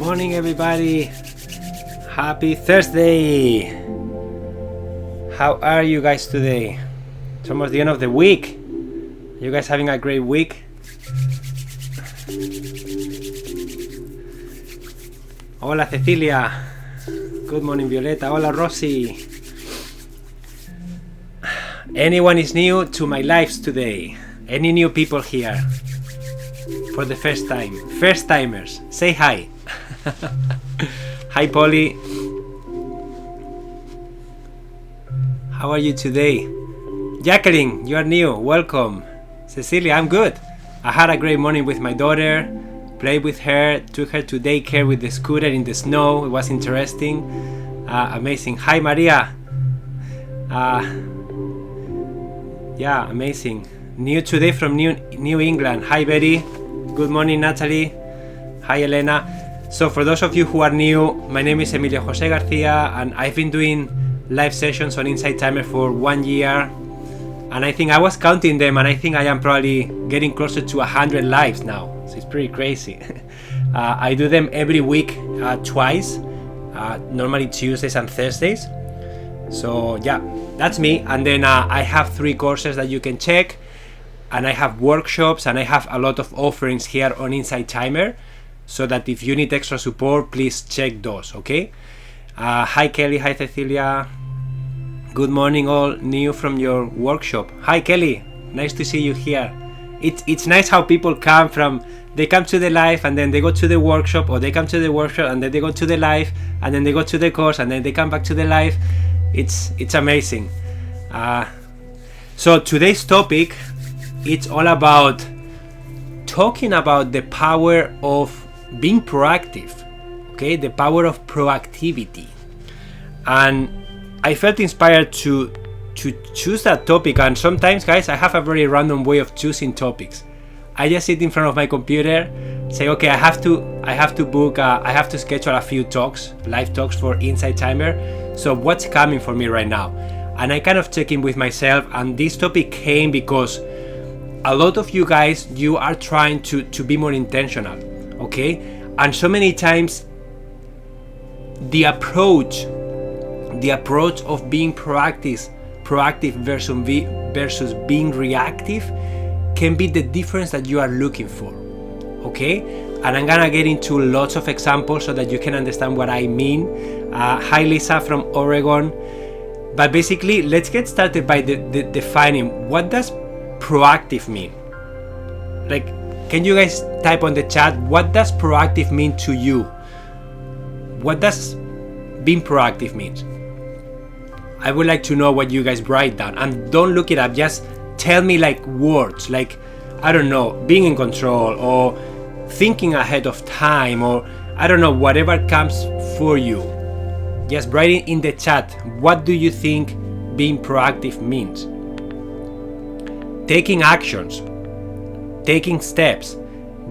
Morning, everybody. Happy Thursday. How are you guys today? It's almost the end of the week. You guys having a great week? Hola, Cecilia. Good morning, Violeta. Hola, Rosy. Anyone is new to my lives today? Any new people here for the first time? First timers, say hi. Hi, Polly. How are you today? Jacqueline, you are new. Welcome. Cecilia, I'm good. I had a great morning with my daughter. Played with her. Took her to daycare with the scooter in the snow. It was interesting. Amazing. Hi, Maria. Yeah, amazing. New today from New England. Hi, Betty. Good morning, Natalie. Hi, Elena. So for those of you who are new, my name is Emilio Jose Garcia, and I've been doing live sessions on Insight Timer for 1 year, and I think I was counting them, and I think I am probably getting closer to 100 lives now. So it's pretty crazy. I do them every week, twice, normally Tuesdays and Thursdays. So yeah, that's me. And then I have 3 courses that you can check, and I have workshops, and I have a lot of offerings here on Insight Timer, so that if you need extra support, please check those, okay? Hi, Kelly. Hi, Cecilia. Good morning, all new from your workshop. Hi, Kelly. Nice to see you here. It's nice how people come to the live, and then they go to the workshop, or they come to the workshop and then they go to the live, and then they go to the course, and then they come back to the live. It's amazing. So today's topic, it's all about talking about the power of being proactive, okay? The power of proactivity. And I felt inspired to choose that topic. And sometimes, guys, I have a very random way of choosing topics. I just sit in front of my computer, say, okay, I have to book, I have to schedule a few talks, live talks for Insight Timer. So what's coming for me right now? And I kind of check in with myself, and this topic came because a lot of you guys, you are trying to be more intentional, okay? And so many times the approach of being proactive versus being reactive can be the difference that you are looking for, okay? And I'm gonna get into lots of examples so that you can understand what I mean. Hi, Lisa from Oregon. But basically, let's get started by defining what does proactive mean. Like, can you guys type on the chat, what does proactive mean to you? What does being proactive mean? I would like to know what you guys write down, and don't look it up, just tell me like words, like, I don't know, being in control, or thinking ahead of time, or I don't know, whatever comes for you. Just write it in the chat. What do you think being proactive means? Taking actions, taking steps,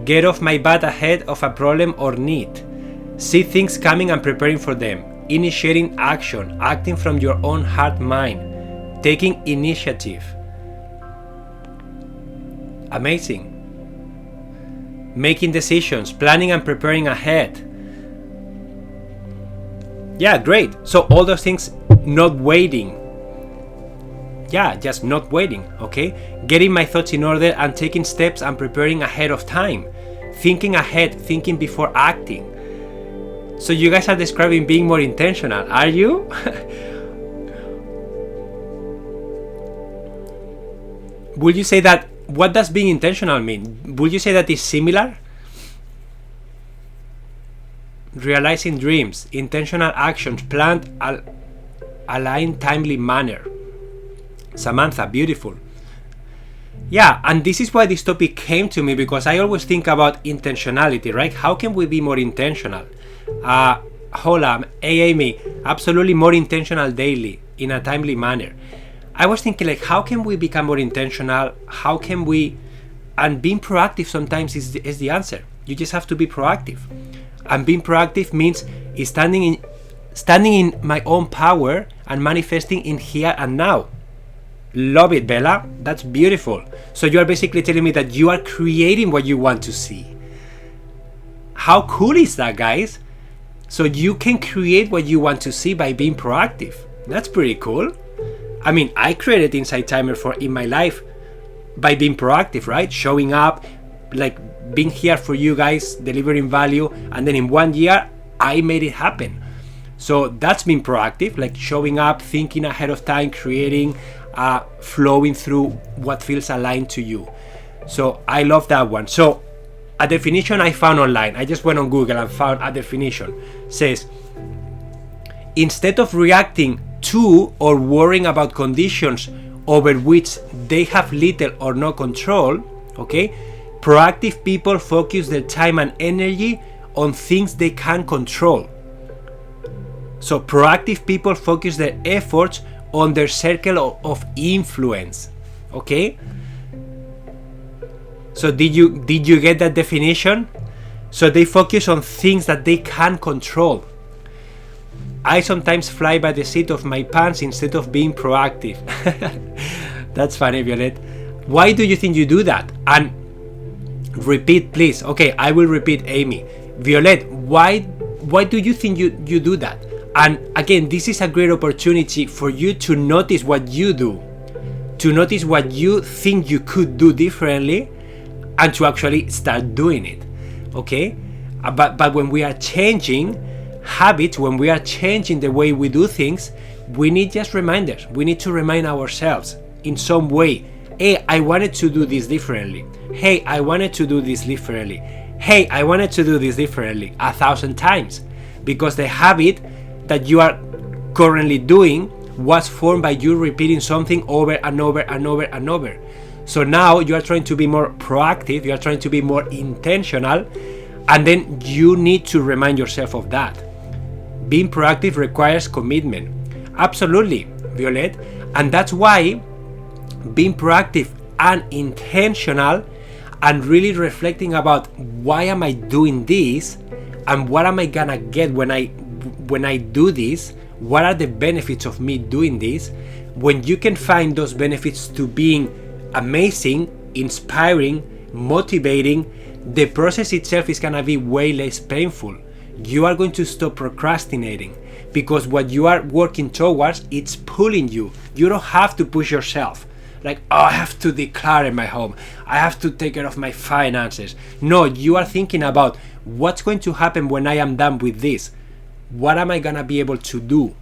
get off my butt ahead of a problem or need, see things coming and preparing for them, initiating action, acting from your own heart mind, taking initiative. Amazing. Making decisions, planning and preparing ahead. Yeah, great. So all those things, not waiting. Yeah, just not waiting, okay? Getting my thoughts in order and taking steps and preparing ahead of time. Thinking ahead, thinking before acting. So you guys are describing being more intentional, are you? Would you say that, what does being intentional mean? Would you say that is similar? Realizing dreams, intentional actions, planned, aligned, timely manner. Samantha, beautiful. Yeah, and this is why this topic came to me, because I always think about intentionality, right? How can we be more intentional? Hola, hey Amy, absolutely more intentional daily in a timely manner. I was thinking, like, how can we become more intentional? How can we, and being proactive sometimes is the answer. You just have to be proactive. And being proactive means standing in my own power and manifesting in here and now. Love it, Bella. That's beautiful. So you are basically telling me that you are creating what you want to see. How cool is that, guys? So you can create what you want to see by being proactive. That's pretty cool. I mean, I created Insight Timer in my life by being proactive, right? Showing up, like being here for you guys, delivering value, and then in 1 year, I made it happen. So that's being proactive, like showing up, thinking ahead of time, creating, flowing through what feels aligned to you. So I love that one. So a definition I found online, I just went on Google and found a definition, says, instead of reacting to or worrying about conditions over which they have little or no control, okay, proactive people focus their time and energy on things they can control. So proactive people focus their efforts on their circle of influence, okay? So did you get that definition? So they focus on things that they can control. I sometimes fly by the seat of my pants instead of being proactive. That's funny, Violet. Why do you think you do that? And repeat, please. Okay, I will repeat, Amy. Violet, why do you think you do that? And again, this is a great opportunity for you to notice what you do, to notice what you think you could do differently, and to actually start doing it, okay? But when we are changing habits, when we are changing the way we do things, we need just reminders. We need to remind ourselves in some way, hey, I wanted to do this differently. Hey, I wanted to do this differently. Hey, I wanted to do this differently 1,000 times, because the habit that you are currently doing was formed by you repeating something over and over and over and over. So now you are trying to be more proactive, you are trying to be more intentional, and then you need to remind yourself of that. Being proactive requires commitment. Absolutely, Violet. And that's why being proactive and intentional and really reflecting about why am I doing this and what am I gonna get when I do this, what are the benefits of me doing this, when you can find those benefits to being amazing, inspiring, motivating, the process itself is gonna be way less painful. You are going to stop procrastinating because what you are working towards, it's pulling you. You don't have to push yourself. Like, oh, I have to declare in my home, I have to take care of my finances. No, you are thinking about what's going to happen when I am done with this. What am I gonna be able to do?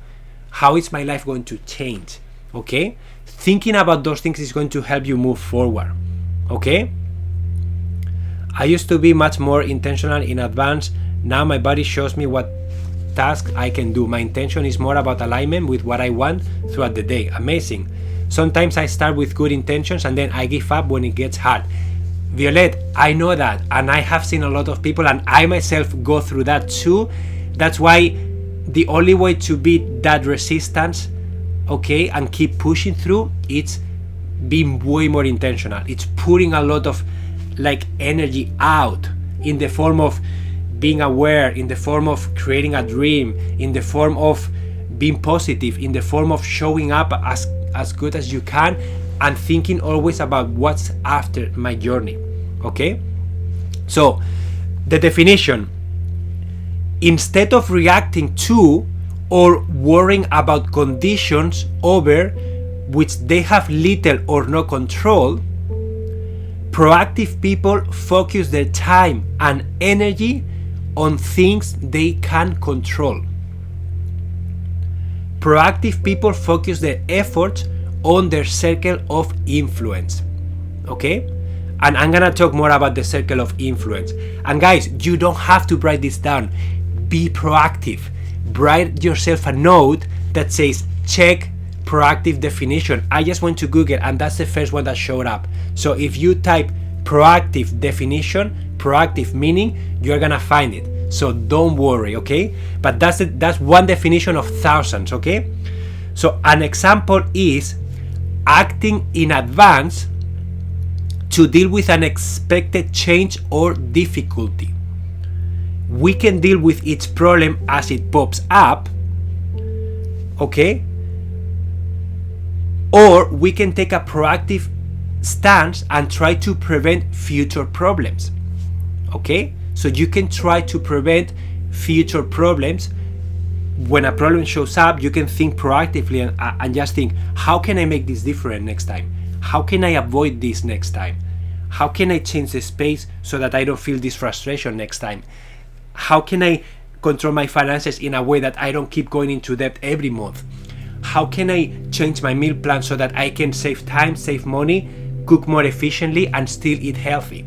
How is my life going to change? Okay? Thinking about those things is going to help you move forward. Okay? I used to be much more intentional in advance. Now my body shows me what tasks I can do. My intention is more about alignment with what I want throughout the day. Amazing. Sometimes I start with good intentions and then I give up when it gets hard. Violet, I know that, and I have seen a lot of people, and I myself go through that too. That's why the only way to beat that resistance, okay, and keep pushing through, it's being way more intentional. It's putting a lot of like energy out in the form of being aware, in the form of creating a dream, in the form of being positive, in the form of showing up as good as you can, and thinking always about what's after my journey. Okay? So the definition: instead of reacting to or worrying about conditions over which they have little or no control, proactive people focus their time and energy on things they can control. Proactive people focus their efforts on their circle of influence. Okay? And I'm gonna talk more about the circle of influence. And guys, you don't have to write this down. Be proactive. Write yourself a note that says, check proactive definition. I just went to Google and that's the first one that showed up. So if you type proactive definition, proactive meaning, you're gonna find it. So don't worry, okay? But that's one definition of thousands, okay? So an example is acting in advance to deal with an expected change or difficulty. We can deal with each problem as it pops up, okay? Or we can take a proactive stance and try to prevent future problems, okay? So you can try to prevent future problems. When a problem shows up, you can think proactively and just think, how can I make this different next time? How can I avoid this next time? How can I change the space so that I don't feel this frustration next time? How can I control my finances in a way that I don't keep going into debt every month? How can I change my meal plan so that I can save time, save money, cook more efficiently, and still eat healthy?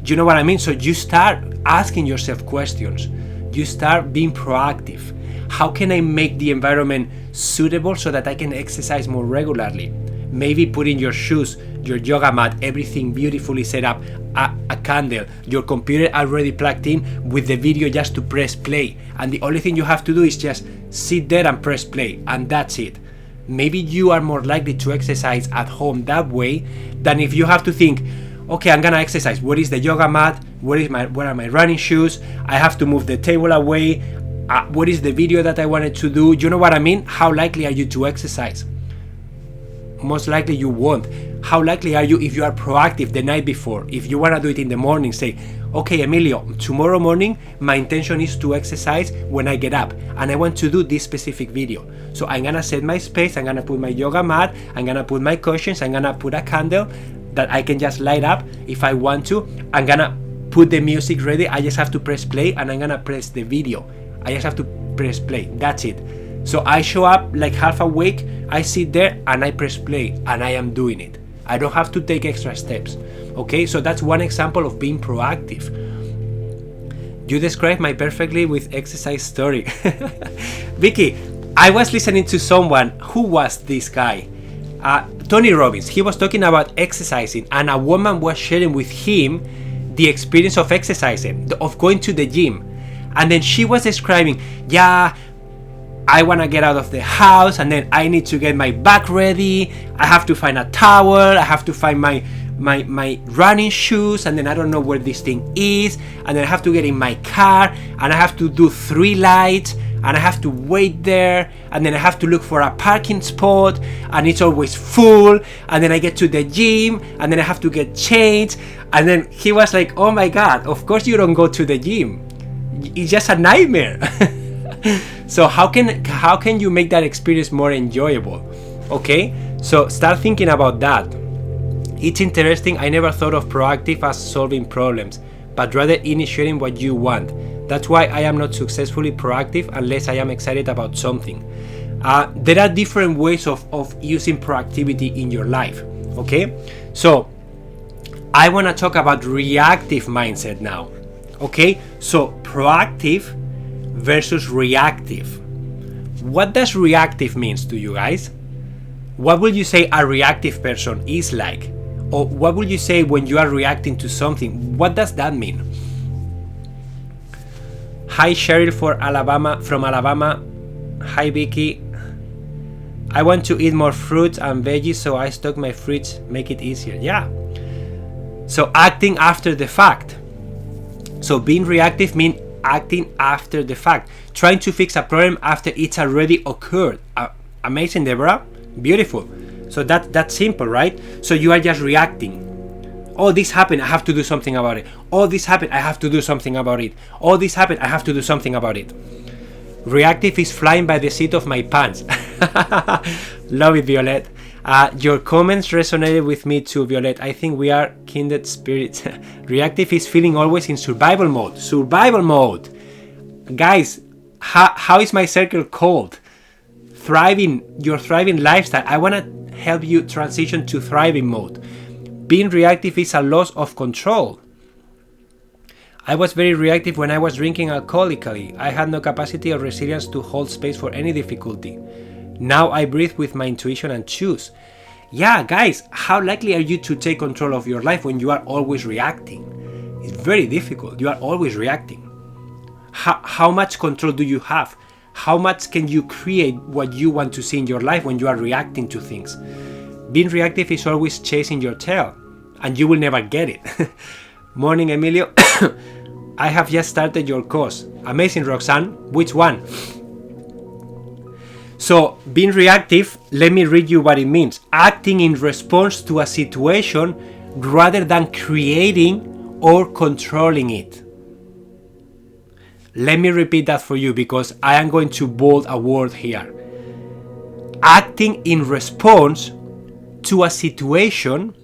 Do you know what I mean? So you start asking yourself questions. You start being proactive. How can I make the environment suitable so that I can exercise more regularly? Maybe putting your shoes, your yoga mat, everything beautifully set up, a candle, your computer already plugged in with the video just to press play. And the only thing you have to do is just sit there and press play, and that's it. Maybe you are more likely to exercise at home that way than if you have to think, okay, I'm gonna exercise. Where is the yoga mat? Where are my running shoes? I have to move the table away. What is the video that I wanted to do? You know what I mean? How likely are you to exercise? Most likely you won't. How likely are you if you are proactive the night before? If you wanna do it in the morning, say, okay, Emilio, tomorrow morning my intention is to exercise when I get up, and I want to do this specific video. So I'm gonna set my space, I'm gonna put my yoga mat, I'm gonna put my cushions, I'm gonna put a candle that I can just light up if I want to. I'm gonna put the music ready. I just have to press play, and I'm gonna press the video. I just have to press play. That's it. So I show up like half awake, I sit there and I press play, and I am doing it. I don't have to take extra steps. Okay, so that's one example of being proactive. You described my perfectly with exercise story. Vicky, I was listening to someone. Who was this guy? Tony Robbins. He was talking about exercising, and a woman was sharing with him the experience of exercising, of going to the gym. And then she was describing, yeah, I want to get out of the house, and then I need to get my bag ready. I have to find a towel. I have to find my running shoes, and then I don't know where this thing is, and then I have to get in my car, and I have to do 3 lights, and I have to wait there, and then I have to look for a parking spot, and it's always full, and then I get to the gym, and then I have to get changed. And then he was like, oh my god, of course you don't go to the gym. It's just a nightmare. So how can you make that experience more enjoyable? Okay, so start thinking about that. It's interesting, I never thought of proactive as solving problems, but rather initiating what you want. That's why I am not successfully proactive unless I am excited about something. There are different ways of using proactivity in your life. Okay, so I want to talk about reactive mindset now. Okay, so proactive versus reactive. What does reactive means to you guys? What would you say a reactive person is like? Or what would you say when you are reacting to something? What does that mean? Hi Cheryl from Alabama. Hi Vicky. I want to eat more fruits and veggies, so I stock my fridge, make it easier. Yeah. So acting after the fact. So being reactive means acting after the fact, trying to fix a problem after it's already occurred. Amazing, Deborah. Beautiful. So that's simple, right? So you are just reacting. Oh, this happened, I have to do something about it. Oh, this happened, I have to do something about it. Oh, this happened, I have to do something about it. Reactive is flying by the seat of my pants. Love it, Violet. Your comments resonated with me too, Violet. I think we are kindred spirits. Reactive is feeling always in survival mode. Survival mode. Guys, how is my circle called? Thriving, your thriving lifestyle. I want to help you transition to thriving mode. Being reactive is a loss of control. I was very reactive when I was drinking alcoholically. I had no capacity or resilience to hold space for any difficulty. Now I breathe with my intuition and choose. Yeah, guys, how likely are you to take control of your life when you are always reacting? It's very difficult. You are always reacting. How much control do you have? How much can you create what you want to see in your life when you are reacting to things? Being reactive is always chasing your tail, and you will never get it. Morning, Emilio. I have just started your course. Amazing, Roxanne. Which one? So, being reactive, let me read you what it means. Acting in response to a situation rather than creating or controlling it. Let me repeat that for you because I am going to bold a word here. Acting in response to a situation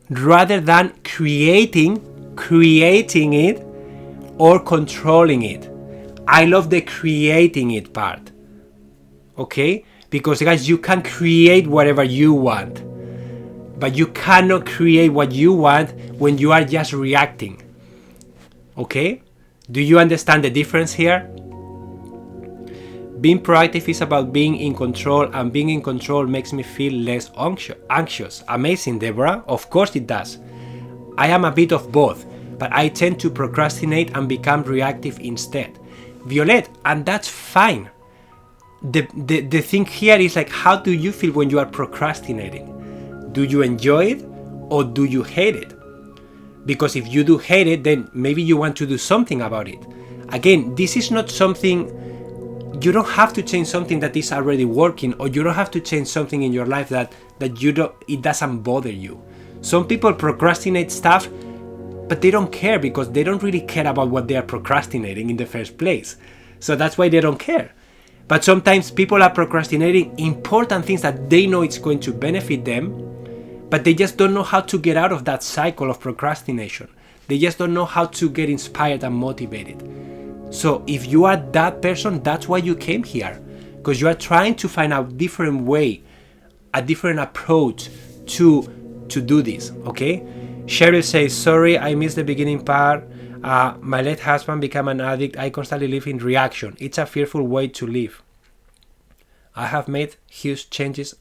rather than creating it or controlling it. I love the creating it part. Okay? Because guys, you can create whatever you want, but you cannot create what you want when you are just reacting. Okay? Do you understand the difference here? Being proactive is about being in control, and being in control makes me feel less anxious. Amazing, Deborah. Of course it does. I am a bit of both, but I tend to procrastinate and become reactive instead. Violet, and that's fine. The thing here is like, how do you feel when you are procrastinating? Do you enjoy it or do you hate it? Because if you do hate it, then maybe you want to do something about it. Again, this is not something, you don't have to change something that is already working, or you don't have to change something in your life that it doesn't bother you. Some people procrastinate stuff, but they don't care because they don't really care about what they are procrastinating in the first place. So that's why they don't care. But sometimes people are procrastinating important things that they know it's going to benefit them, but they just don't know how to get out of that cycle of procrastination. They just don't know how to get inspired and motivated. So if you are that person, that's why you came here, because you are trying to find a different way, a different approach to do this, okay? Cheryl says, sorry, I missed the beginning part. My late husband became an addict. I constantly live in reaction. It's a fearful way to live. I have made huge changes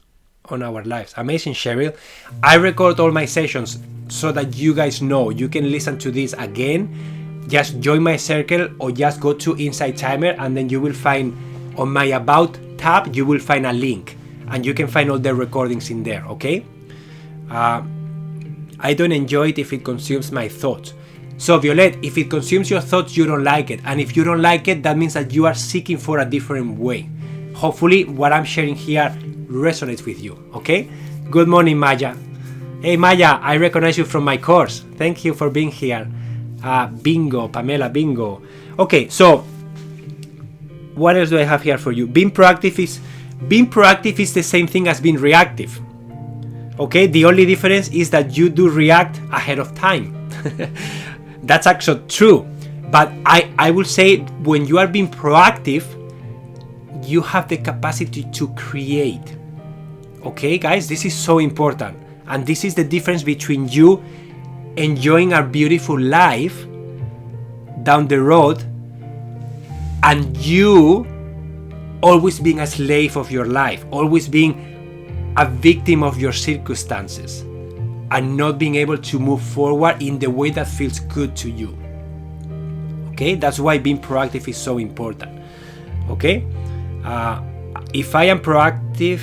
on our lives. Amazing, Cheryl. I record all my sessions so that you guys know. You can listen to this again. Just join my circle or just go to Inside Timer, and then you will find on my About tab, you will find a link and you can find all the recordings in there, okay? I don't enjoy it if it consumes my thoughts. So Violet, if it consumes your thoughts, you don't like it. And if you don't like it, that means that you are seeking for a different way. Hopefully what I'm sharing here resonates with you, okay? Good morning, Maya. Hey Maya, I recognize you from my course. Thank you for being here. Bingo, Pamela, bingo. Okay, so what else do I have here for you? Being proactive is the same thing as being reactive. Okay, the only difference is that you do react ahead of time. That's actually true. But I will say when you are being proactive, you have the capacity to create. Okay, guys, this is so important. And this is the difference between you enjoying a beautiful life down the road and you always being a slave of your life, always being a victim of your circumstances and not being able to move forward in the way that feels good to you. Okay, that's why being proactive is so important. Okay, if I am proactive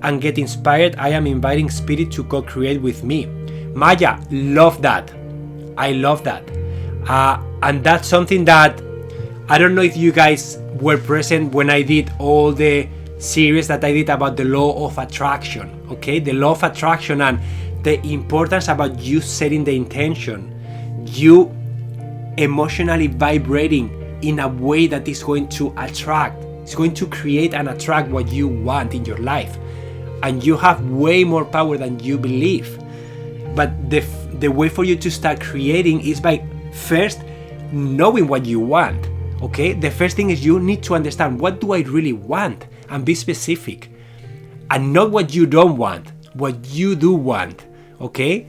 and get inspired, I am inviting spirit to co-create with me. Maya, love that. I love that. And that's something that I don't know if you guys were present when I did all the series that I did about the law of attraction. Okay, the law of attraction and the importance about you setting the intention, you emotionally vibrating in a way that is going to attract, it's going to create and attract what you want in your life. And you have way more power than you believe. But the way for you to start creating is by first knowing what you want. Okay, the first thing is you need to understand, what do I really want, and be specific, and not what you don't want, what you do want. Okay,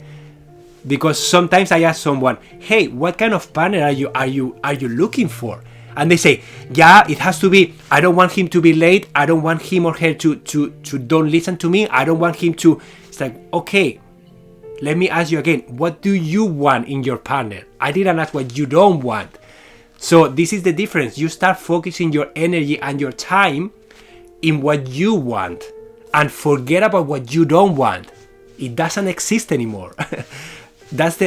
because sometimes I ask someone, hey, what kind of partner are you looking for? And they say, yeah, it has to be, I don't want him to be late, I don't want him or her to don't listen to me, I don't want him to. It's like, okay, let me ask you again, what do you want in your partner? I didn't ask what you don't want. So this is the difference. You start focusing your energy and your time in what you want and forget about what you don't want. It doesn't exist anymore. That's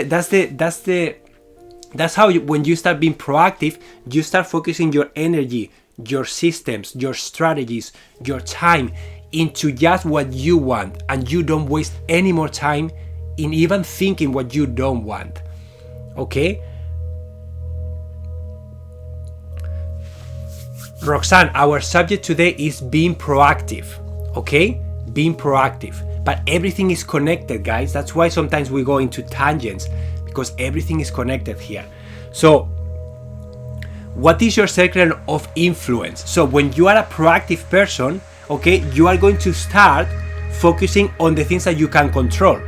how when you start being proactive, you start focusing your energy, your systems, your strategies, your time into just what you want, and you don't waste any more time in even thinking what you don't want. Okay? Roxanne, our subject today is being proactive, okay? Being proactive. But everything is connected, guys. That's why sometimes we go into tangents, because everything is connected here. So, what is your circle of influence? So, when you are a proactive person, okay, you are going to start focusing on the things that you can control,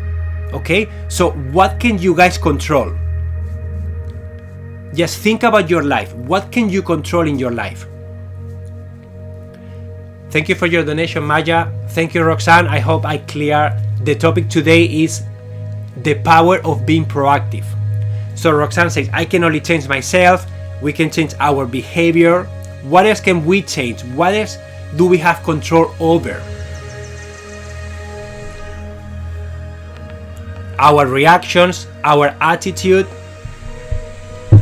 okay? So, what can you guys control? Just think about your life. What can you control in your life? Thank you for your donation, Maya. Thank you, Roxanne. I hope I clear. The topic today is the power of being proactive. So Roxanne says, I can only change myself. We can change our behavior. What else can we change? What else do we have control over? Our reactions, our attitude,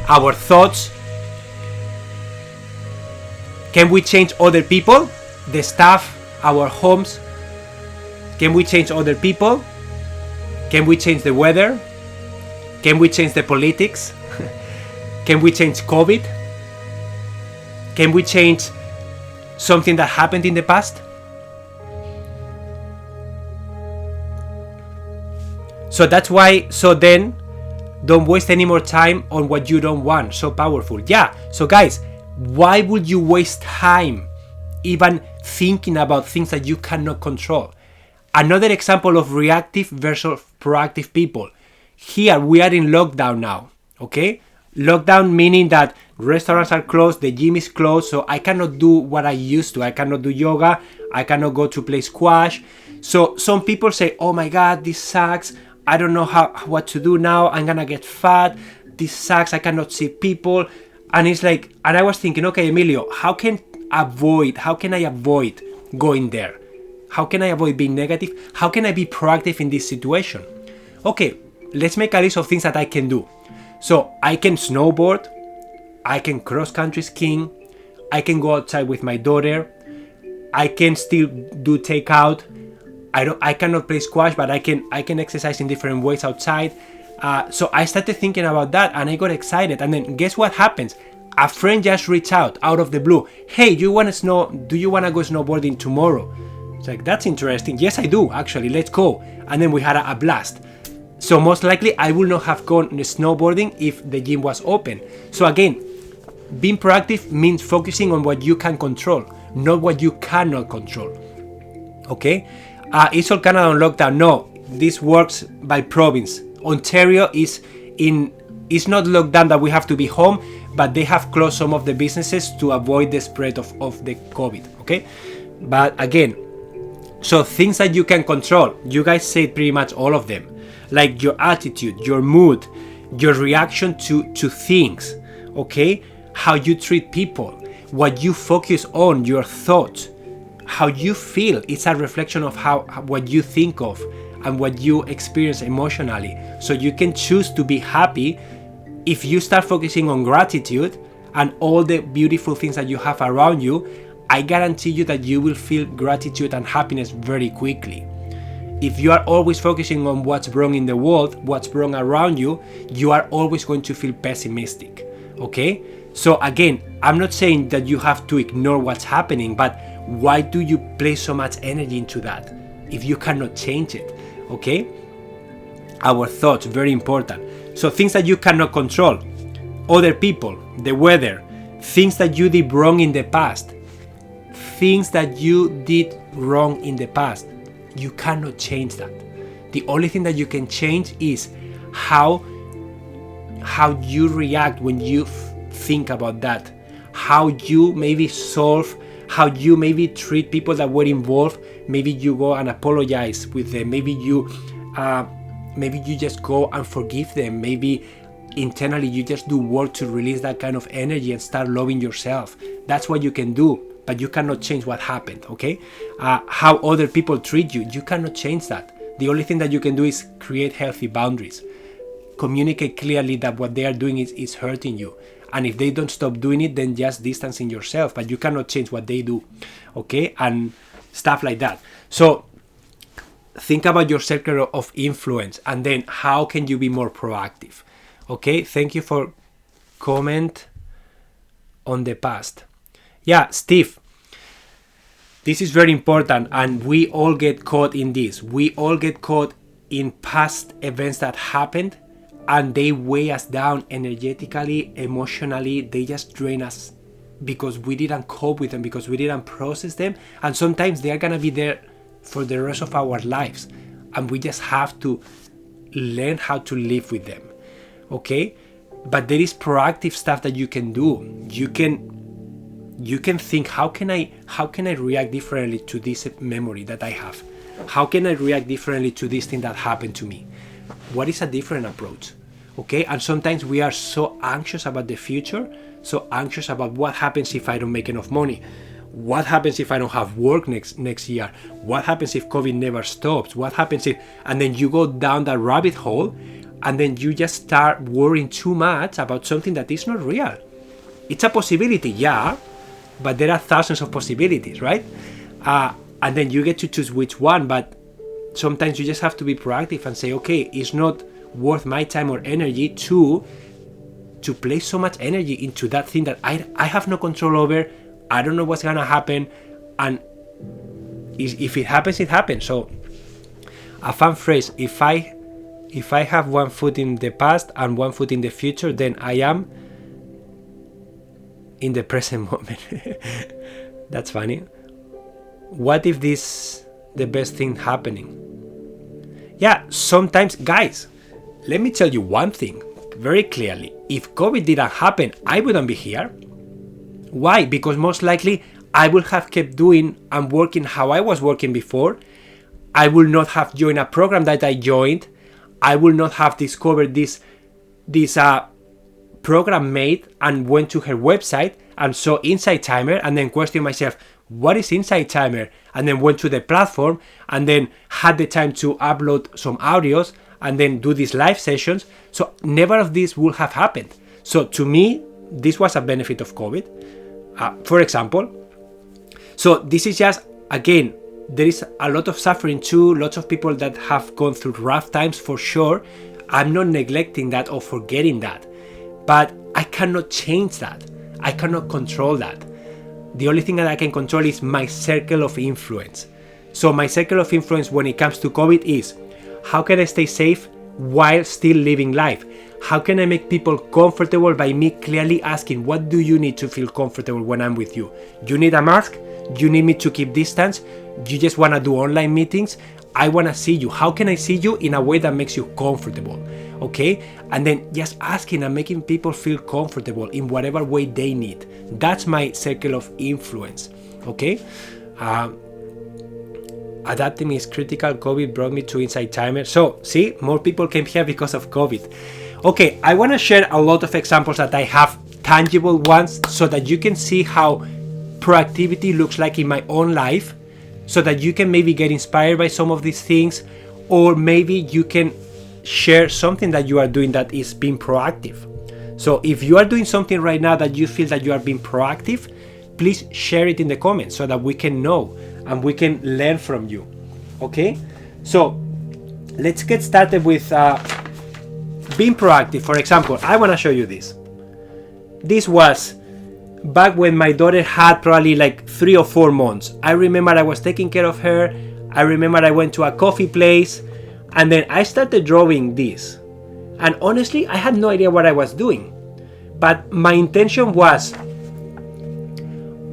our thoughts. Can we change other people? The staff, our homes. Can we change other people? Can we change the weather? Can we change the politics? Can we change COVID? Can we change something that happened in the past? So that's why, so then, don't waste any more time on what you don't want. So powerful. Yeah, so guys, why would you waste time even thinking about things that you cannot control? Another example of reactive versus proactive people. Here we are in lockdown now, okay? Lockdown meaning that restaurants are closed, the gym is closed, so I cannot do what I used to. I cannot do yoga, I cannot go to play squash. So some people say, oh my God, this sucks. I don't know what to do now. I'm gonna get fat. This sucks. I cannot see people. And it's like, and I was thinking, okay, Emilio, how can I avoid going there? How can I avoid being negative? How can I be proactive in this situation? Okay, let's make a list of things that I can do. So I can snowboard, I can cross-country skiing, I can go outside with my daughter, I can still do takeout. I cannot play squash, but I can exercise in different ways outside. So I started thinking about that, and I got excited. And then guess what happens? A friend just reached out of the blue. Hey, do you want to go snowboarding tomorrow? It's like, that's interesting. Yes, I do, actually. Let's go. And then we had a blast. So most likely I would not have gone snowboarding if the gym was open. So again, being proactive means focusing on what you can control, not what you cannot control. Okay? Is all Canada on lockdown? No, this works by province. Ontario is not locked down that we have to be home, but they have closed some of the businesses to avoid the spread of the COVID. Okay? But again, so things that you can control, you guys said pretty much all of them. Like your attitude, your mood, your reaction to things, okay? How you treat people, what you focus on, your thoughts, how you feel. It's a reflection of what you think of and what you experience emotionally. So you can choose to be happy if you start focusing on gratitude and all the beautiful things that you have around you. I guarantee you that you will feel gratitude and happiness very quickly. If you are always focusing on what's wrong in the world, what's wrong around you, you are always going to feel pessimistic, okay? So again, I'm not saying that you have to ignore what's happening, but why do you place so much energy into that if you cannot change it, okay? Our thoughts, very important. So things that you cannot control, other people, the weather, things that you did wrong in the past, things that you did wrong in the past. You cannot change that. The only thing that you can change is how you react when you think about that, how you maybe solve, how you maybe treat people that were involved. Maybe you go and apologize with them, maybe you just go and forgive them, maybe internally you just do work to release that kind of energy and start loving yourself. That's what you can do. But you cannot change what happened, okay? How other people treat you, you cannot change that. The only thing that you can do is create healthy boundaries. Communicate clearly that what they are doing is hurting you. And if they don't stop doing it, then just distancing yourself. But you cannot change what they do, okay? And stuff like that. So think about your circle of influence, and then how can you be more proactive, okay? Thank you for comment on the past. Yeah, Steve, this is very important, and we all get caught in this. We all get caught in past events that happened, and they weigh us down energetically, emotionally. They just drain us because we didn't cope with them, because we didn't process them, and sometimes they are gonna be there for the rest of our lives, and we just have to learn how to live with them. Okay, but there is proactive stuff that you can do. You can think, how can I react differently to this memory that I have? How can I react differently to this thing that happened to me? What is a different approach? Okay, and sometimes we are so anxious about the future, so anxious about what happens if I don't make enough money, what happens if I don't have work next year, what happens if COVID never stops, what happens if, and then you go down that rabbit hole, and then you just start worrying too much about something that is not real. It's a possibility, yeah, but there are thousands of possibilities, right? And then you get to choose which one, but sometimes you just have to be proactive and say, okay, it's not worth my time or energy to place so much energy into that thing that I have no control over. I don't know what's gonna happen, and if it happens, it happens. So a fun phrase: if I have one foot in the past and one foot in the future, then I am in the present moment. That's funny. What if this the best thing happening? Yeah, sometimes, guys, let me tell you one thing very clearly. If COVID didn't happen, I wouldn't be here. Why? Because most likely I would have kept doing and working how I was working before. I will not have joined a program that I joined. I will not have discovered this program mate and went to her website and saw Insight Timer and then questioned myself, what is Insight Timer? And then went to the platform and then had the time to upload some audios and then do these live sessions. So never of this would have happened. So to me, this was a benefit of COVID, for example. So this is just, again, there is a lot of suffering too, lots of people that have gone through rough times for sure. I'm not neglecting that or forgetting that, but I cannot change that. I cannot control that. The only thing that I can control is my circle of influence. So my circle of influence when it comes to COVID is, how can I stay safe while still living life? How can I make people comfortable by me clearly asking, what do you need to feel comfortable when I'm with you? You need a mask? You need me to keep distance? You just want to do online meetings? I want to see you. How can I see you in a way that makes you comfortable? Okay? And then just asking and making people feel comfortable in whatever way they need. That's my circle of influence. Okay? Adapting is critical. COVID brought me to Insight Timer. So, see, more people came here because of COVID. Okay, I want to share a lot of examples that I have, tangible ones, so that you can see how proactivity looks like in my own life, so that you can maybe get inspired by some of these things, or maybe you can share something that you are doing that is being proactive. So if you are doing something right now that you feel that you are being proactive, please share it in the comments so that we can know and we can learn from you. Okay, so let's get started with being proactive. For example, I want to show you this. This was back when my daughter had probably like 3 or 4 months. I remember I was taking care of her. I remember I went to a coffee place and then I started drawing this. And honestly, I had no idea what I was doing. But my intention was,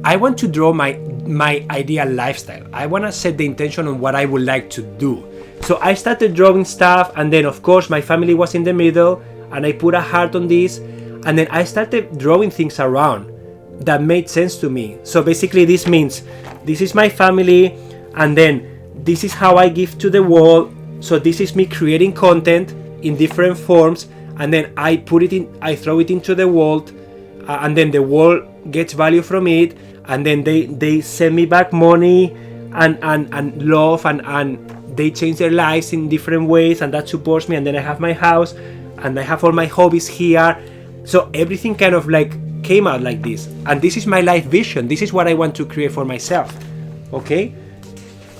I want to draw my ideal lifestyle. I want to set the intention on what I would like to do. So I started drawing stuff, and then of course my family was in the middle, and I put a heart on this, and then I started drawing things around that made sense to me. So basically this means this is my family, and then this is how I give to the wall. So this is me creating content in different forms, and then I put it in, I throw it into the wall, and then the wall gets value from it, and then they send me back money and love, and they change their lives in different ways, and that supports me. And then I have my house, and I have all my hobbies here. So everything kind of like came out like this, and this is my life vision. This is what I want to create for myself. Okay,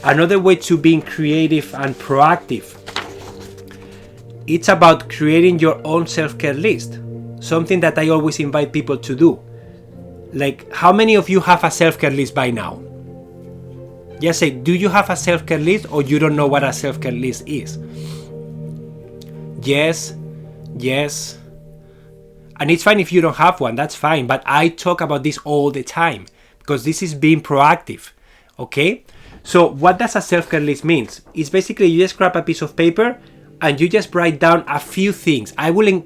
another way to being creative and proactive, it's about creating your own self-care list, something that I always invite people to do. Like, how many of you have a self-care list by now? Just say, do you have a self-care list, or you don't know what a self-care list is? Yes. And it's fine if you don't have one, that's fine. But I talk about this all the time because this is being proactive. Okay? So what does a self-care list mean? It's basically you just grab a piece of paper and you just write down a few things. I will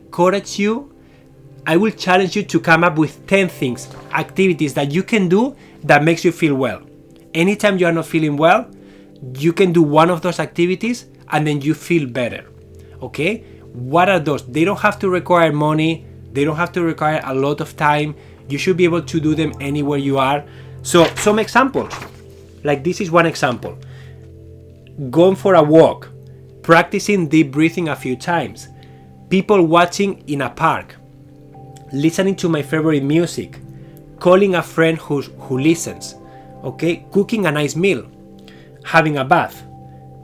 challenge you to come up with 10 things, activities that you can do that makes you feel well. Anytime you are not feeling well, you can do one of those activities and then you feel better. Okay? What are those? They don't have to require money. They don't have to require a lot of time. You should be able to do them anywhere you are. So some examples, like this is one example. Going for a walk, practicing deep breathing a few times, people watching in a park, listening to my favorite music, calling a friend who listens, okay, cooking a nice meal, having a bath,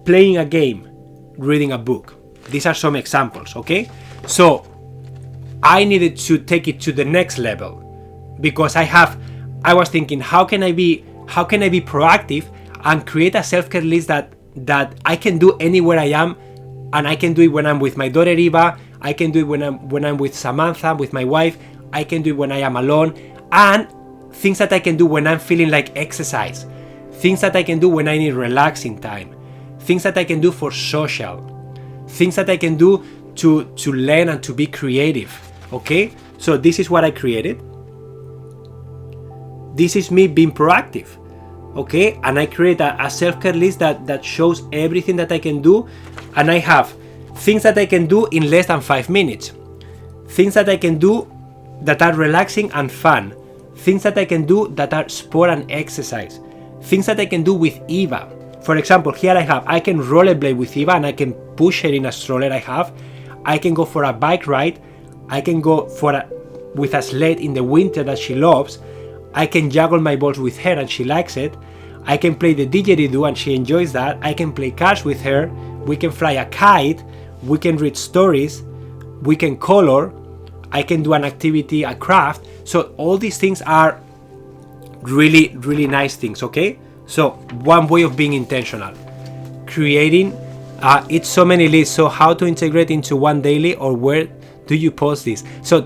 playing a game, reading a book. These are some examples, okay? So I needed to take it to the next level because I was thinking, how can I be proactive and create a self-care list that I can do anywhere I am, and I can do it when I'm with my daughter Eva, I can do it when I'm with Samantha, with my wife, I can do it when I am alone, and things that I can do when I'm feeling like exercise, things that I can do when I need relaxing time, things that I can do for social, things that I can do to learn and to be creative. Okay, so this is what I created. This is me being proactive. Okay, and I create a self-care list that shows everything that I can do, and I have things that I can do in less than 5 minutes, things that I can do that are relaxing and fun, things that I can do that are sport and exercise, things that I can do with Eva. For example, here I can rollerblade with Eva and I can push her in a stroller I can go for a bike ride, I can go with a sled in the winter that she loves, I can juggle my balls with her and she likes it, I can play the didgeridoo and she enjoys that, I can play cards with her, we can fly a kite, we can read stories, we can color, I can do an activity, a craft. So all these things are really, really nice things, okay? So one way of being intentional, creating, it's so many lists. So how to integrate into one daily, or where do you post this? So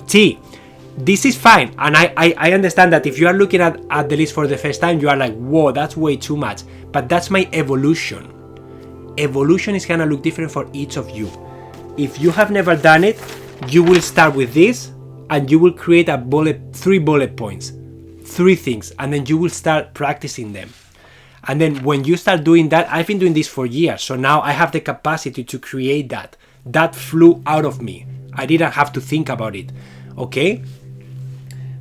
this is fine, and I understand that if you are looking at the list for the first time, you are like, whoa, that's way too much. But that's my evolution. Evolution is gonna look different for each of you. If you have never done it, you will start with this, and you will create 3 bullet points, 3 things, and then you will start practicing them. And then when you start doing that, I've been doing this for years, so now I have the capacity to create that. That flew out of me. I didn't have to think about it, okay?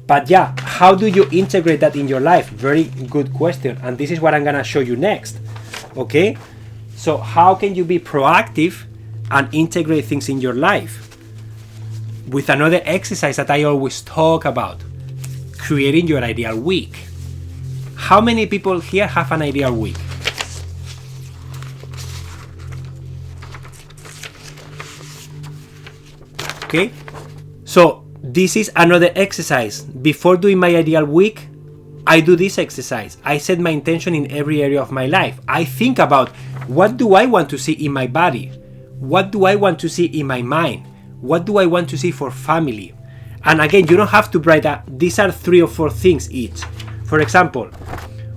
But yeah, how do you integrate that in your life? Very good question, and this is what I'm gonna show you next, okay? So how can you be proactive and integrate things in your life? With another exercise that I always talk about, creating your ideal week. How many people here have an ideal week? Okay, so this is another exercise. Before doing my ideal week, I do this exercise. I set my intention in every area of my life. I think about, what do I want to see in my body? What do I want to see in my mind? What do I want to see for family? And again, you don't have to write that. These are 3 or 4 things each. For example,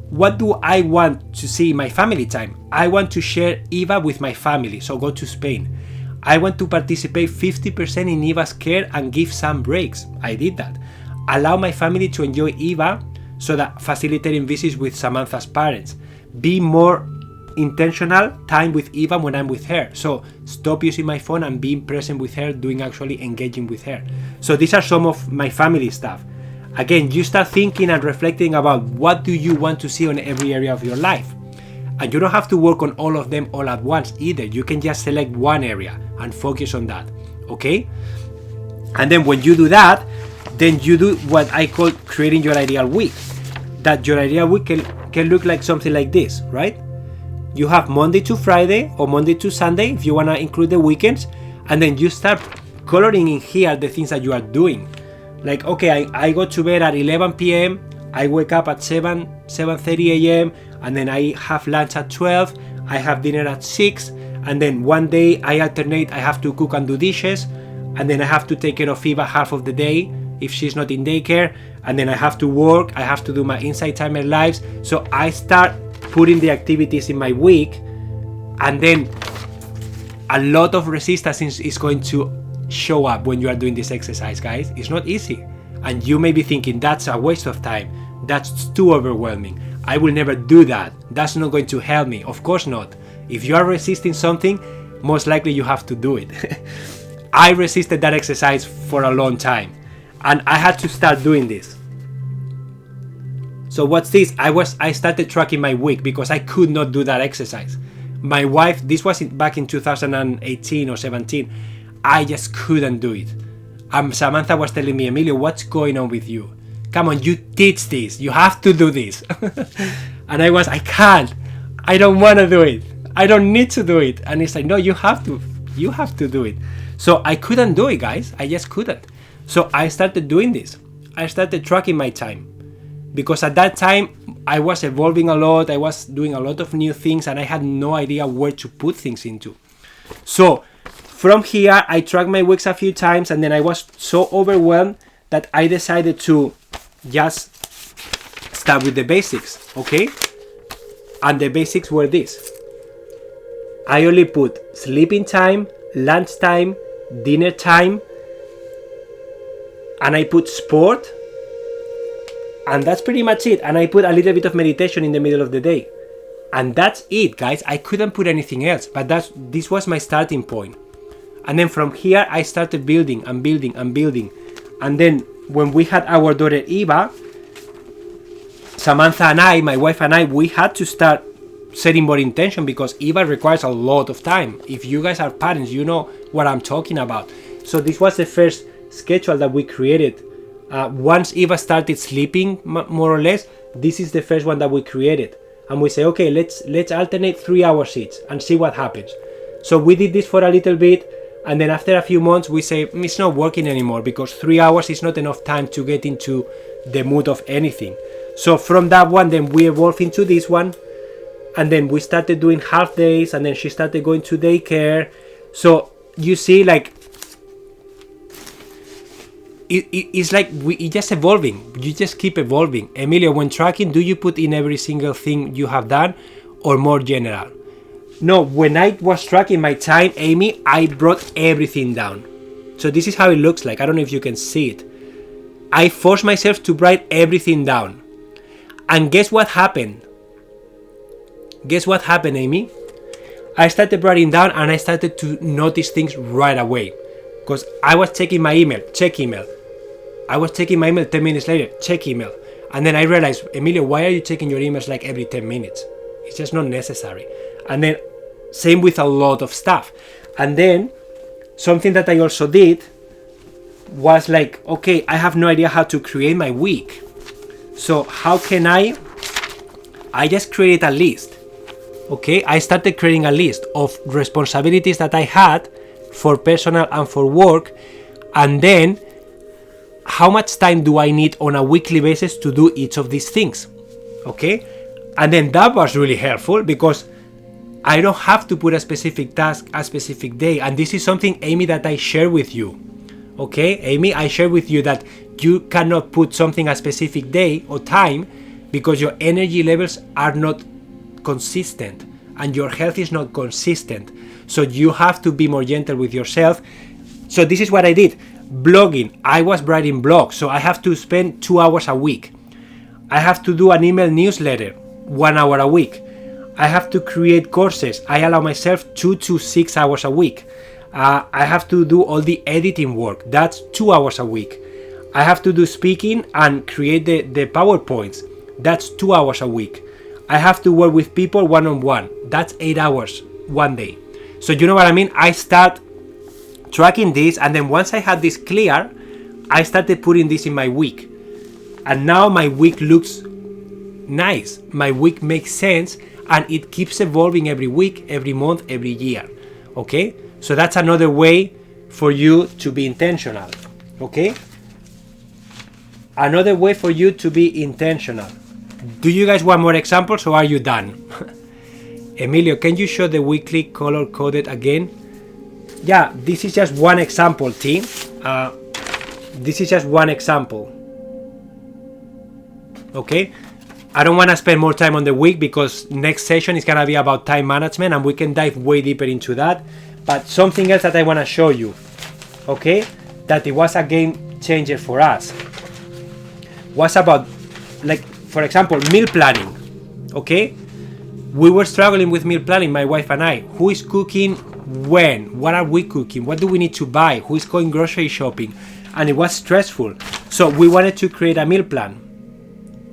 what do I want to see in my family time? I want to share Eva with my family, so go to Spain. I want to participate 50% in Eva's care and give some breaks. I did that. Allow my family to enjoy Eva, so that facilitating visits with Samantha's parents. Be more intentional time with Eva when I'm with her. So stop using my phone and being present with her, actually engaging with her. So these are some of my family stuff. Again, you start thinking and reflecting about what do you want to see on every area of your life. And you don't have to work on all of them all at once either. You can just select one area and focus on that, okay? And then when you do that, then you do what I call creating your ideal week. That your ideal week can look like something like this, right? You have Monday to Friday or Monday to Sunday if you want to include the weekends, and then you start coloring in here the things that you are doing. Like, okay, I go to bed at 11 p.m., I wake up at 7:30 a.m., and then I have lunch at 12, I have dinner at 6, and then one day I alternate, I have to cook and do dishes, and then I have to take care of Eva half of the day if she's not in daycare, and then I have to work, I have to do my Inside Timer lives. So I start putting the activities in my week, and then a lot of resistance is going to show up when you are doing this exercise, guys. It's not easy, and you may be thinking that's a waste of time, that's too overwhelming, I will never do that, that's not going to help me. Of course not. If you are resisting something, most likely you have to do it. I resisted that exercise for a long time, and I had to start doing this. So what's this? I started tracking my week because I could not do that exercise. My wife, this was back in 2018 or 17, I just couldn't do it. Samantha was telling me, Emilio, what's going on with you? Come on, you teach this, you have to do this. And I can't, I don't want to do it, I don't need to do it. And it's like, no, you have to do it. So I couldn't do it, guys, I just couldn't. So I started doing this. I started tracking my time, because at that time I was evolving a lot, I was doing a lot of new things, and I had no idea where to put things into. So from here I tracked my weeks a few times, and then I was so overwhelmed that I decided to just start with the basics, okay? And the basics were this. I only put sleeping time, lunch time, dinner time, and I put sport, and that's pretty much it. And I put a little bit of meditation in the middle of the day, and that's it, guys. I couldn't put anything else, but this was my starting point. And then from here I started building and building and building. And then when we had our daughter Eva, Samantha and I, my wife and I, we had to start setting more intention, because Eva requires a lot of time. If you guys are parents, you know what I'm talking about. So this was the first schedule that we created. Once Eva started sleeping, more or less, this is the first one that we created. And we say, okay, let's alternate 3 hours each and see what happens. So we did this for a little bit, and then after a few months we say it's not working anymore, because 3 hours is not enough time to get into the mood of anything. So from that one, then we evolved into this one, and then we started doing half days, and then she started going to daycare. So you see, like, it's like it's just evolving. You just keep evolving. Emilio, when tracking, do you put in every single thing you have done, or more general? No, when I was tracking my time, Amy, I brought everything down. So this is how it looks like. I don't know if you can see it. I forced myself to write everything down. And guess what happened? Guess what happened, Amy? I started writing down, and I started to notice things right away. Because I was checking my email, check email. I was checking my email 10 minutes later, check email. And then I realized, Emilio, why are you checking your emails like every 10 minutes? It's just not necessary. And then same with a lot of stuff. And then something that I also did was like, okay, I have no idea how to create my week. So how can I just created a list. Okay, I started creating a list of responsibilities that I had for personal and for work, and then how much time do I need on a weekly basis to do each of these things. Okay, and then that was really helpful, because I don't have to put a specific task a specific day. And this is something, Amy, that I share with you. Okay, Amy, I share with you that you cannot put something a specific day or time, because your energy levels are not consistent and your health is not consistent. So you have to be more gentle with yourself. So this is what I did. Blogging, I was writing blogs, so I have to spend 2 hours a week. I have to do an email newsletter 1 hour a week. I have to create courses. I allow myself 2 to 6 hours a week. I have to do all the editing work. That's 2 hours a week. I have to do speaking and create the PowerPoints. That's 2 hours a week. I have to work with people one-on-one. That's 8 hours one day. So you know what I mean? I start tracking this, and then once I had this clear, I started putting this in my week. And now my week looks nice. My week makes sense, and it keeps evolving every week, every month, every year. Okay? So that's another way for you to be intentional. Okay? Another way for you to be intentional. Do you guys want more examples or are you done? Emilio, can you show the weekly color coded again? Yeah, this is just one example, team. This is just one example. Okay? I don't want to spend more time on the week because next session is going to be about time management and we can dive way deeper into that. But something else that I want to show you, okay, that it was a game changer for us, was about, like, for example, meal planning, okay? We were struggling with meal planning, my wife and I. Who is cooking when? What are we cooking? What do we need to buy? Who is going grocery shopping? And it was stressful. So we wanted to create a meal plan.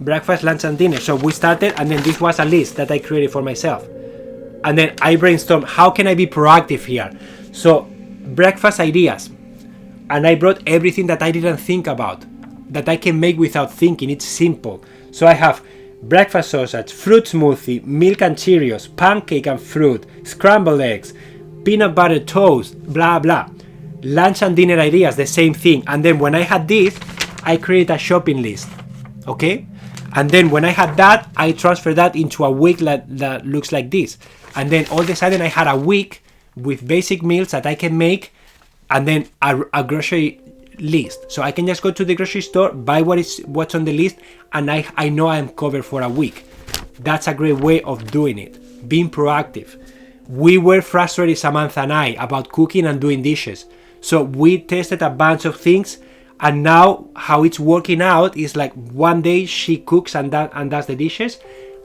Breakfast, lunch, and dinner. So we started, and then this was a list that I created for myself. And then I brainstormed, how can I be proactive here? So breakfast ideas. And I brought everything that I didn't think about, that I can make without thinking. It's simple. So I have breakfast sausage, fruit smoothie, milk and Cheerios, pancake and fruit, scrambled eggs, peanut butter toast, blah blah. Lunch and dinner ideas, the same thing. And then when I had this, I created a shopping list, okay? And then when I had that, I transferred that into a week that looks like this. And then all of a sudden I had a week with basic meals that I can make, and then a grocery list. So I can just go to the grocery store, buy what's on the list, and I know I'm covered for a week. That's a great way of doing it, being proactive. We were frustrated, Samantha and I, about cooking and doing dishes. So we tested a bunch of things, and now how it's working out is like one day she cooks and does the dishes,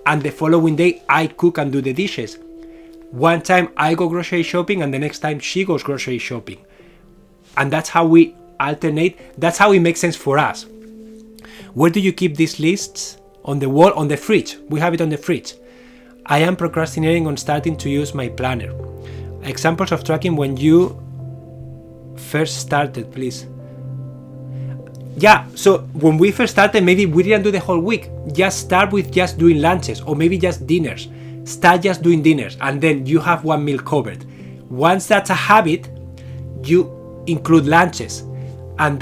and the following day I cook and do the dishes. One time I go grocery shopping and the next time she goes grocery shopping. And that's how we alternate. That's how it makes sense for us. Where do you keep these lists? On the wall, on the fridge. We have it on the fridge. I am procrastinating on starting to use my planner. Examples of tracking when you first started, please. Yeah, so when we first started, maybe we didn't do the whole week. Just start with just doing lunches or maybe just dinners. Start just doing dinners and then you have one meal covered. Once that's a habit, you include lunches. And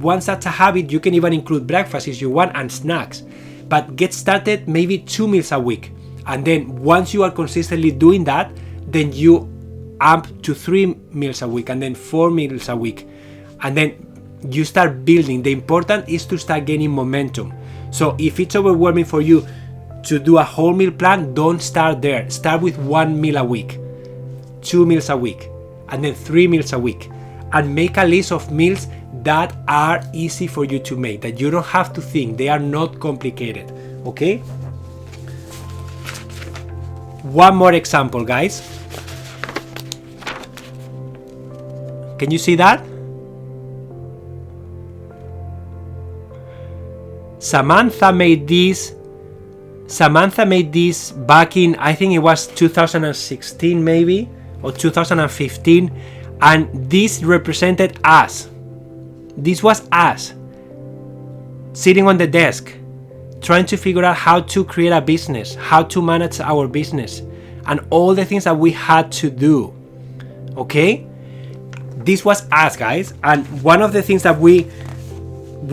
once that's a habit, you can even include breakfast if you want and snacks. But get started maybe 2 meals a week. And then once you are consistently doing that, then you amp to 3 meals a week and then 4 meals a week. And then you start building. The important is to start gaining momentum. So if it's overwhelming for you to do a whole meal plan, don't start there. Start with 1 meal a week, 2 meals a week, and then 3 meals a week. And make a list of meals that are easy for you to make, that you don't have to think. They are not complicated, okay? One more example, guys. Can you see that? Samantha made this back in, I think it was 2016 maybe, or 2015, and this represented us. This was us, sitting on the desk, trying to figure out how to create a business, how to manage our business, and all the things that we had to do, okay? This was us, guys, and one of the things that we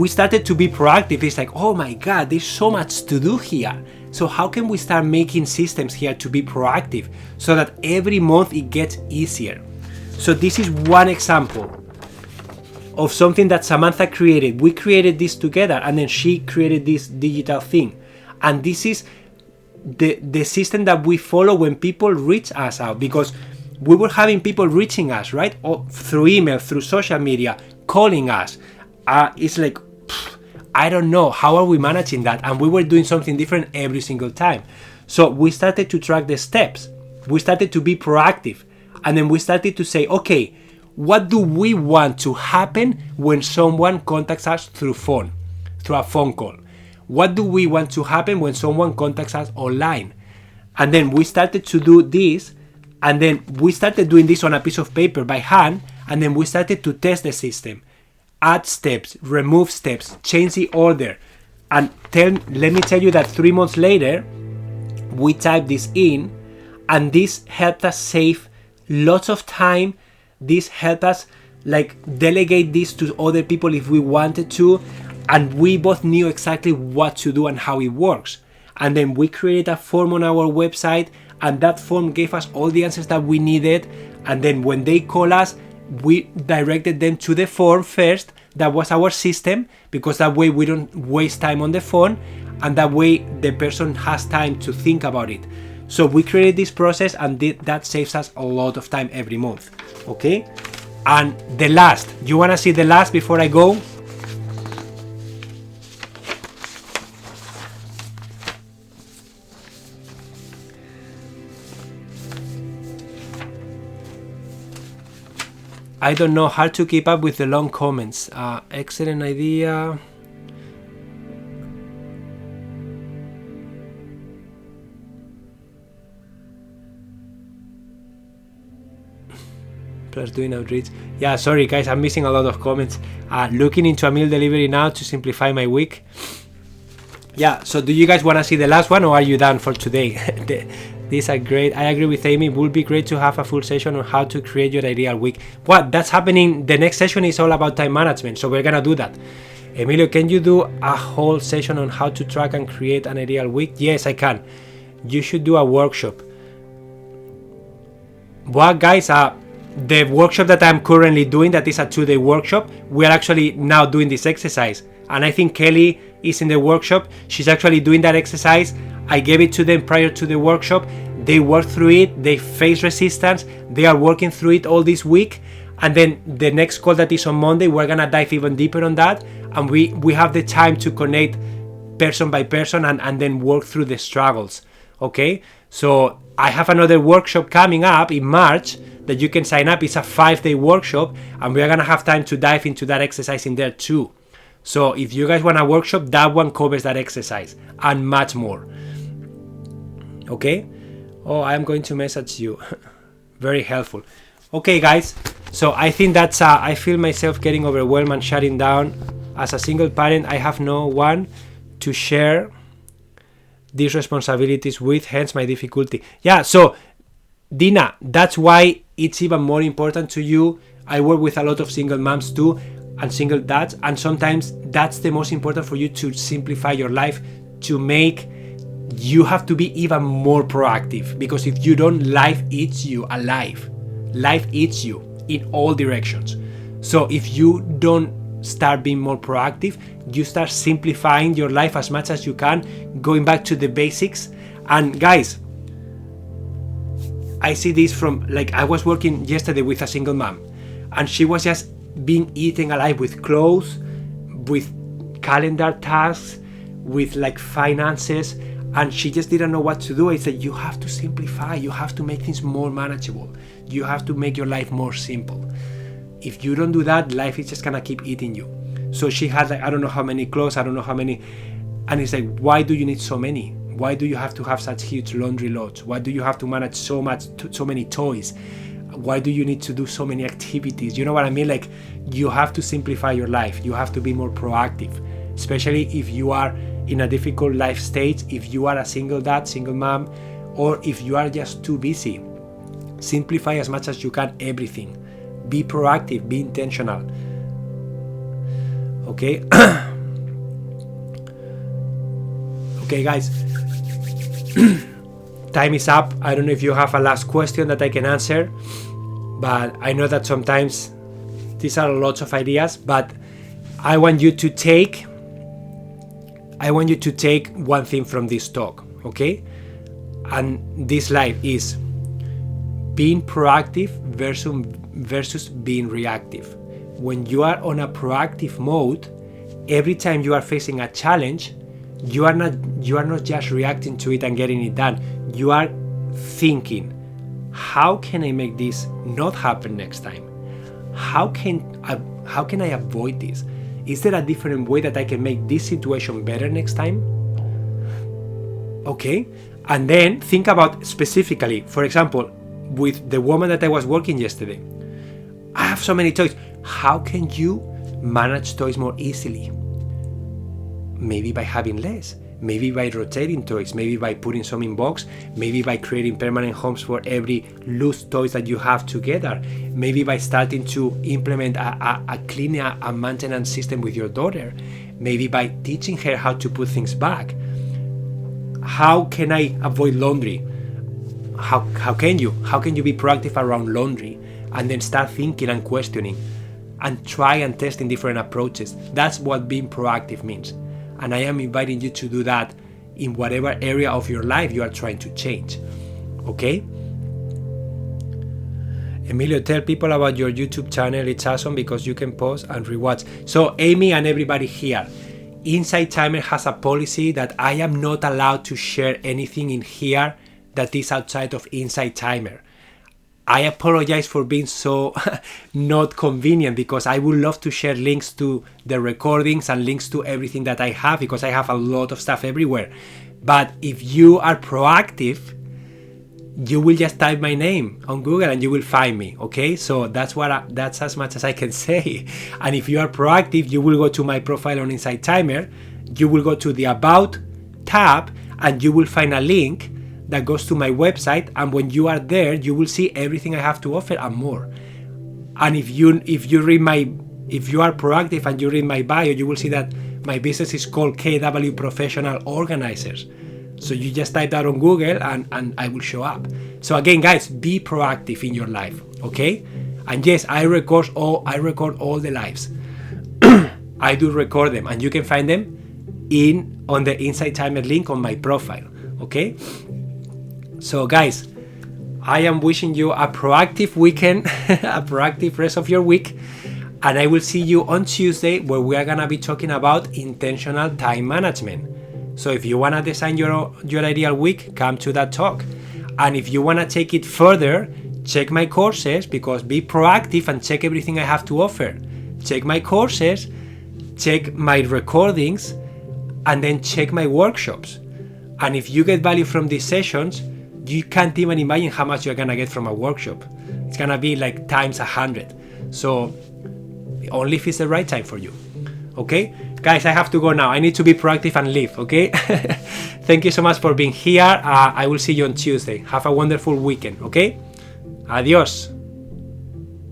started to be proactive. It's like, oh my God, there's so much to do here. So how can we start making systems here to be proactive so that every month it gets easier? So this is one example of something that Samantha created. We created this together and then she created this digital thing. And this is the system that we follow when people reach us out, because we were having people reaching us, right? Or through email, through social media, calling us. It's like, I don't know, how are we managing that? And we were doing something different every single time. So we started to track the steps. We started to be proactive. And then we started to say, okay, what do we want to happen when someone contacts us through a phone call? What do we want to happen when someone contacts us online? And then we started to do this. And then we started doing this on a piece of paper by hand. And then we started to test the system. Add steps, remove steps, change the order. And let me tell you that 3 months later, we typed this in, and this helped us save lots of time. This helped us like delegate this to other people if we wanted to. and we both knew exactly what to do and how it works. And then we created a form on our website, and that form gave us all the answers that we needed. And then when they call us, we directed them to the form first. That was our system, because that way we don't waste time on the phone, and that way the person has time to think about it. So we created this process, and that saves us a lot of time every month. Okay? And the last, you want to see the last before I go? I don't know how to keep up with the long comments. Excellent idea. Plus doing outreach. Yeah, sorry guys, I'm missing a lot of comments. Looking into a meal delivery now to simplify my week. Yeah, so do you guys want to see the last one, or are you done for today? These are great. I agree with Amy. It would be great to have a full session on how to create your ideal week. What? That's happening. The next session is all about time management, so we're gonna do that. Emilio, can you do a whole session on how to track and create an ideal week? Yes, I can. You should do a workshop. What, guys? The workshop that I'm currently doing, that is a 2-day workshop, we're actually now doing this exercise. And I think Kelly is in the workshop. She's actually doing that exercise. I gave it to them prior to the workshop. They worked through it. They face resistance. They are working through it all this week. And then the next call that is on Monday, we're going to dive even deeper on that. And we have the time to connect person by person and then work through the struggles. Okay? So I have another workshop coming up in March that you can sign up. It's a 5-day workshop, and we're going to have time to dive into that exercise in there too. So if you guys want a workshop, that one covers that exercise and much more. Okay? Oh, I'm going to message you. Very helpful. Okay, guys. So I think that's, I feel myself getting overwhelmed and shutting down. As a single parent, I have no one to share these responsibilities with, hence my difficulty. Yeah, so Dina, that's why it's even more important to you. I work with a lot of single moms too, and single dads, and sometimes that's the most important for you, to simplify your life, to make you have to be even more proactive, because if you don't, life eats you alive. Life eats you in all directions. So if you don't start being more proactive, you start simplifying your life as much as you can, going back to the basics. And guys, I see this from, like, I was working yesterday with a single mom, and she was just being eaten alive with clothes, with calendar tasks, with like finances, and she just didn't know what to do. I said, you have to simplify, you have to make things more manageable, you have to make your life more simple. If you don't do that, life is just gonna keep eating you. So she had like, I don't know how many clothes, I don't know how many, and it's like, why do you need so many? Why do you have to have such huge laundry loads? Why do you have to manage so many toys? Why do you need to do so many activities? You know what I mean? Like, you have to simplify your life. You have to be more proactive, especially if you are in a difficult life stage, if you are a single dad, single mom, or if you are just too busy. Simplify as much as you can everything. Be proactive, be intentional. Okay? Okay, guys. Time is up. I don't know if you have a last question that I can answer, but I know that sometimes these are lots of ideas, but I want you to take one thing from this talk, okay? And this life is being proactive versus being reactive. When you are on a proactive mode, every time you are facing a challenge, you are not just reacting to it and getting it done. You are thinking, how can I make this not happen next time? How can I avoid this? Is there a different way that I can make this situation better next time? Okay, and then think about specifically, for example, with the woman that I was working yesterday. I have so many toys. How can you manage toys more easily? Maybe by having less, maybe by rotating toys, maybe by putting some in box, maybe by creating permanent homes for every loose toys that you have together, maybe by starting to implement a cleaning and maintenance system with your daughter, maybe by teaching her how to put things back. How can I avoid laundry? How can you be proactive around laundry, and then start thinking and questioning and try and testing different approaches? That's what being proactive means, and I am inviting you to do that in whatever area of your life you are trying to change. Okay? Emilio, tell people about your YouTube channel. It's awesome because you can pause and rewatch. So Amy and everybody here, Insight Timer has a policy that I am not allowed to share anything in here that is outside of Insight Timer. I apologize for being so not convenient, because I would love to share links to the recordings and links to everything that I have, because I have a lot of stuff everywhere. But if you are proactive, you will just type my name on Google and you will find me. Okay, so that's as much as I can say. And if you are proactive, you will go to my profile on Insight Timer, you will go to the About tab, and you will find a link that goes to my website, and when you are there, you will see everything I have to offer and more. And if you are proactive and you read my bio, you will see that my business is called KW Professional Organizers. So you just type that on Google and I will show up. So again, guys, be proactive in your life, okay? And yes, I record all the lives. I do record them, and you can find them on the Insight Timer link on my profile, okay? So guys, I am wishing you a proactive weekend, a proactive rest of your week, and I will see you on Tuesday, where we are gonna be talking about intentional time management. So if you wanna design your ideal week, come to that talk. And if you wanna take it further, check my courses, because be proactive and check everything I have to offer. Check my courses, check my recordings, and then check my workshops. And if you get value from these sessions, you can't even imagine how much you're gonna get from a workshop. It's gonna be like times 100. So only if it's the right time for you. Okay? Guys, I have to go now. I need to be proactive and leave, okay? Thank you so much for being here. I will see you on Tuesday. Have a wonderful weekend, okay? Adios.